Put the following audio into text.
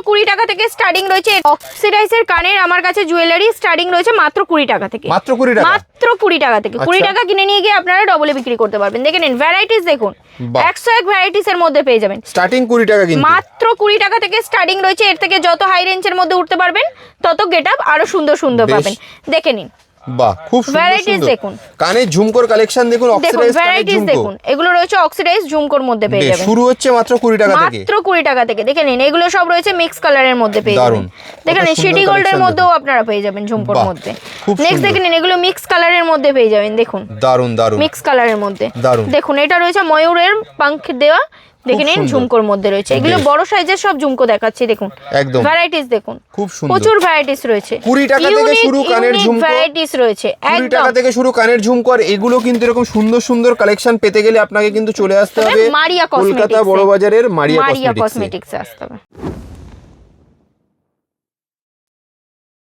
20 টাকা থেকে স্টার্টিং রয়েছে। অক্সিডাইজের কানের আমার কাছে জুয়েলারি স্টার্টিং রয়েছে মাত্র 20 টাকা থেকে। মাত্র 20 টাকা? মাত্র 20 টাকা থেকে। 20 টাকা কিনে নিয়ে গিয়ে আপনারা ডবলে বিক্রি করতে পারবেন। দেখে নিন ভ্যারাইটিস দেখুন, 101 ভ্যারাইটিস এর মধ্যে পেয়ে যাবেন। স্টার্টিং 20 টাকা কিন্তু, মাত্র 20 টাকা থেকে স্টার্টিং রয়েছে। এর থেকে যত হাই রেঞ্জের মধ্যে উঠতে পারবেন তত গেটআপ আরো সুন্দর সুন্দর পাবেন। দেখে নিন, বাহ খুব সুন্দর ভ্যারাইটিস দেখুন। কানের ঝুমকোর কালেকশন দেখুন, অক্সিডাইজ কানের ঝুমকো দেখুন, এগুলো রয়েছে অক্সিডাইজ ঝুমকোর মধ্যে পেয়ে যাবেন। শুরু হচ্ছে মাত্র 20 টাকা থেকে, মাত্র 20 টাকা থেকে। দেখে নিন, এগুলো সব রয়েছে মিক্স কালারের মধ্যে পেয়ে যাবেন। দেখে নিন, সিটি গোল্ডের মধ্যেও আপনারা পেয়ে যাবেন ঝুমকোর মধ্যে। নেক্সট দেখে নিন, এগুলো মিক্স কালারের মধ্যে পেয়ে যাবেন। দেখুন দারুন দারুন মিক্স কালারের মধ্যে। দারুন। দেখুন এটা রয়েছে ময়ূরের পাঙ্খ দেওয়া, দেখে নিন ঝুমকোর মধ্যে রয়েছে। এগুলো বড় সাইজের সব ঝুমকো দেখাচ্ছি, দেখুন একদম ভ্যারাইটিস দেখুন, খুব সুন্দর, প্রচুর ভ্যারাইটিস রয়েছে। 20 টাকা থেকে শুরু কানের ঝুমকো, ভ্যারাইটিস রয়েছে 20 টাকা থেকে শুরু কানের ঝুমকো। আর এগুলো কিন্তু এরকম সুন্দর সুন্দর কালেকশন পেতে গেলে আপনাকে কিন্তু চলে আসতে হবে মারিয়া কলকাতা বড় বাজারের মারিয়া কসমেটিক্সে আসতে হবে।